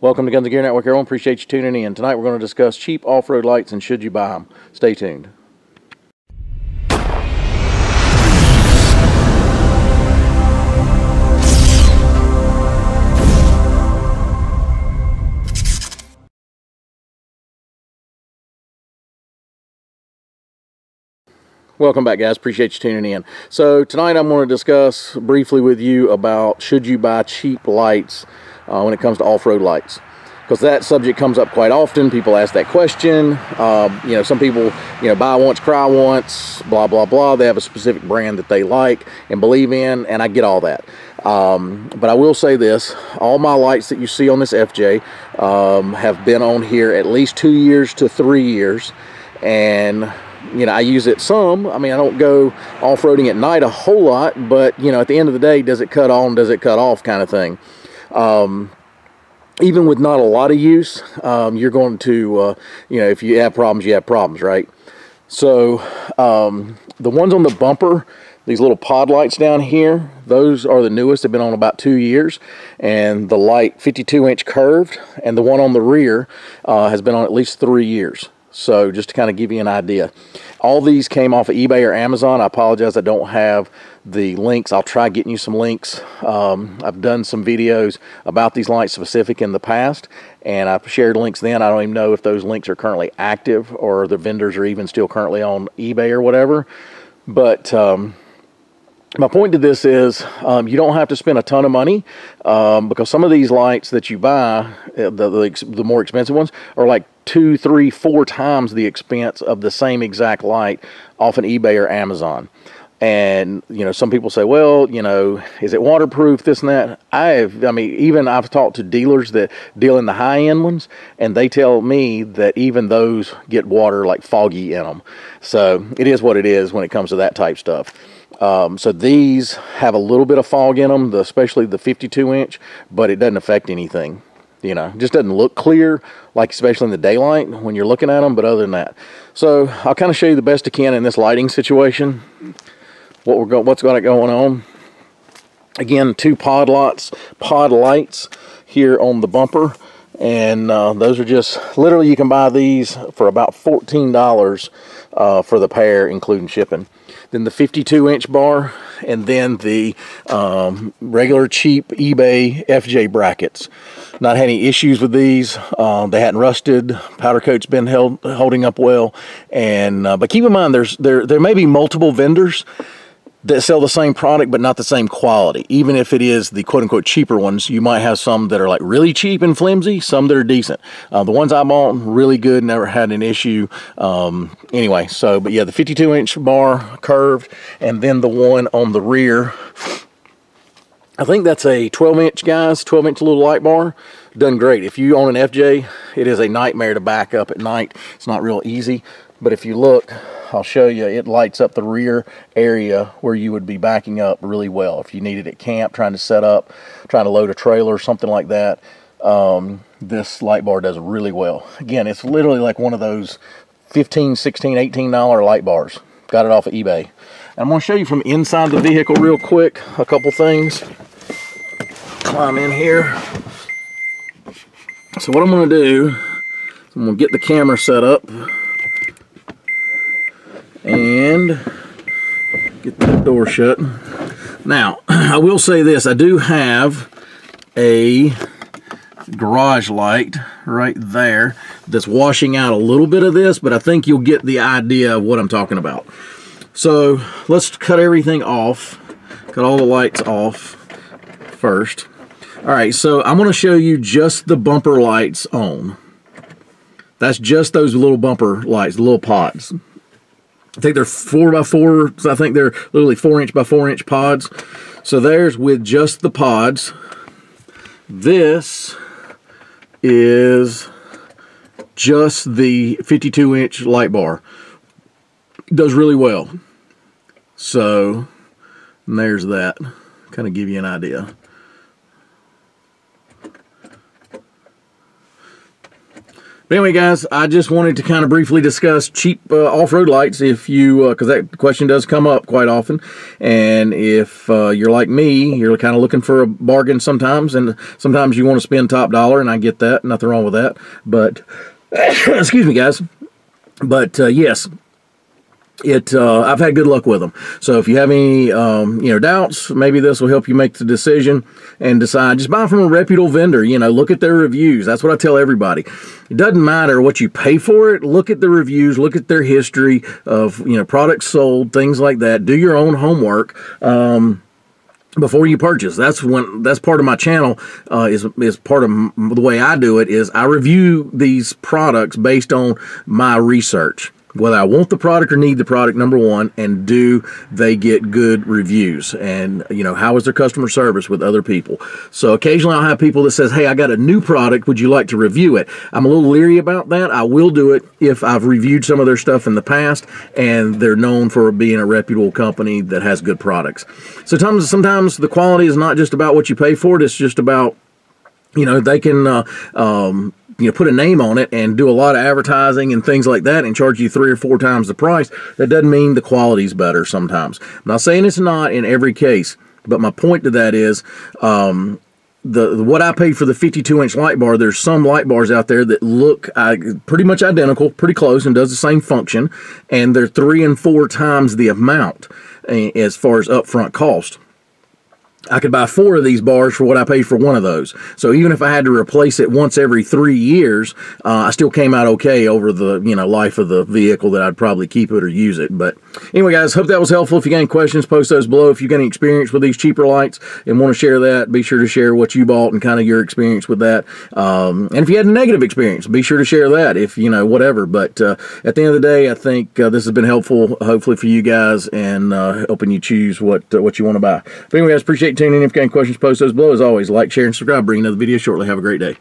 Welcome to Guns and Gear Network, everyone. Appreciate you tuning in. Tonight we're going to discuss cheap off-road lights and should you buy them. Stay tuned. Welcome back, guys. Appreciate you tuning in. So tonight I'm going to discuss briefly with you about should you buy cheap lights when it comes to off-road lights, because that subject comes up quite often. People ask that question. Some people, buy once, cry once, blah, blah, blah. They have a specific brand that they like and believe in, and I get all that. But I will say this, all my lights that you see on this FJ have been on here at least 2 years to 3 years, and I use it some. I mean, I don't go off-roading at night a whole lot, but at the end of the day, does it cut on, does it cut off kind of thing. Even with not a lot of use, you're going to, if you have problems, you have problems, right? So the ones on the bumper, these little pod lights down here, those are the newest. They've been on about 2 years. And the light, 52-inch curved, and the one on the rear has been on at least 3 years. So just to kind of give you an idea. All these came off of eBay or Amazon. I apologize, I don't have the links. I'll try getting you some links. I've done some videos about these lights specific in the past, and I've shared links then. I don't even know if those links are currently active or the vendors are even still currently on eBay or whatever. But my point to this is you don't have to spend a ton of money because some of these lights that you buy, the more expensive ones, are like 2, 3, 4 times the expense of the same exact light off an eBay or Amazon. And some people say, well, is it waterproof, this and that? I've talked to dealers that deal in the high-end ones, and they tell me that even those get water like foggy in them. So it is what it is when it comes to that type stuff. So these have a little bit of fog in them, especially the 52-inch, but it doesn't affect anything. It just doesn't look clear, like especially in the daylight when you're looking at them, but other than that. So I'll kind of show you the best I can in this lighting situation, what's got going on. Again, 2 pod lights here on the bumper, and those are just, literally you can buy these for about $14 for the pair, including shipping. Then the 52-inch bar, and then the regular cheap eBay FJ brackets. Not had any issues with these. They hadn't rusted. Powder coat's been holding up well. And but keep in mind, there may be multiple vendors that sell the same product but not the same quality. Even if it is the quote-unquote cheaper ones, you might have some that are like really cheap and flimsy, some that are decent. The ones I bought, really good, never had an issue. Anyway, but yeah, the 52-inch bar curved, and then the one on the rear, I think that's a 12-inch, guys, 12-inch little light bar. Done great. If you own an FJ, it is a nightmare to back up at night. It's not real easy, but if you look, I'll show you, it lights up the rear area where you would be backing up really well. If you needed at camp, trying to set up, trying to load a trailer or something like that, this light bar does really well. Again, it's literally like one of those $15, $16, $18 light bars. Got it off of eBay. And I'm going to show you from inside the vehicle real quick a couple things. Climb in here. So what I'm going to do is I'm going to get the camera set up and get the door shut. Now, I will say this, I do have a garage light right there that's washing out a little bit of this, but I think you'll get the idea of what I'm talking about. So let's cut everything off, cut all the lights off first. All right, so I'm going to show you just the bumper lights on. That's just those little bumper lights, the little pods. I think they're 4x4, so I think they're literally 4-inch by 4-inch pods. So there's with just the pods. This is just the 52-inch light bar. It does really well. So there's that. Kind of give you an idea. But anyway, guys, I just wanted to kind of briefly discuss cheap off-road lights, if you, because that question does come up quite often. And if you're like me, you're kind of looking for a bargain sometimes, and sometimes you want to spend top dollar, and I get that, nothing wrong with that. But, excuse me, guys. But yes, I've had good luck with them. So if you have any doubts, maybe this will help you make the decision and decide. Just buy from a reputable vendor. Look at their reviews. That's what I tell everybody. It doesn't matter what you pay for it. Look at the reviews. Look at their history of products sold, things like that. Do your own homework. Before you purchase. That's part of my channel, is part of the way I do it, is I review these products based on my research. Whether I want the product or need the product, number one, and do they get good reviews, and how is their customer service with other people. So occasionally I'll have people that says, hey, I got a new product, would you like to review it? I'm a little leery about that. I will do it if I've reviewed some of their stuff in the past and they're known for being a reputable company that has good products. So sometimes the quality is not just about what you pay for it, it's just about they can put a name on it and do a lot of advertising and things like that and charge you 3 or 4 times the price. That doesn't mean the quality's better sometimes. I'm not saying it's not in every case, but my point to that is what I paid for the 52-inch light bar, there's some light bars out there that look pretty much identical, pretty close, and does the same function, and they're 3 and 4 times the amount as far as upfront cost. I could buy 4 of these bars for what I paid for one of those. So even if I had to replace it once every 3 years, I still came out okay over the life of the vehicle that I'd probably keep it or use it. But anyway, guys, hope that was helpful. If you got any questions, post those below. If you got any experience with these cheaper lights and want to share that, be sure to share what you bought and kind of your experience with that. And if you had a negative experience, be sure to share that, if whatever. But at the end of the day, I think this has been helpful, hopefully for you guys, and helping you choose what you want to buy. But anyway, guys, appreciate tuning in. If you got any questions, post those below. As always, like, share, and subscribe. Bring another video shortly. Have a great day.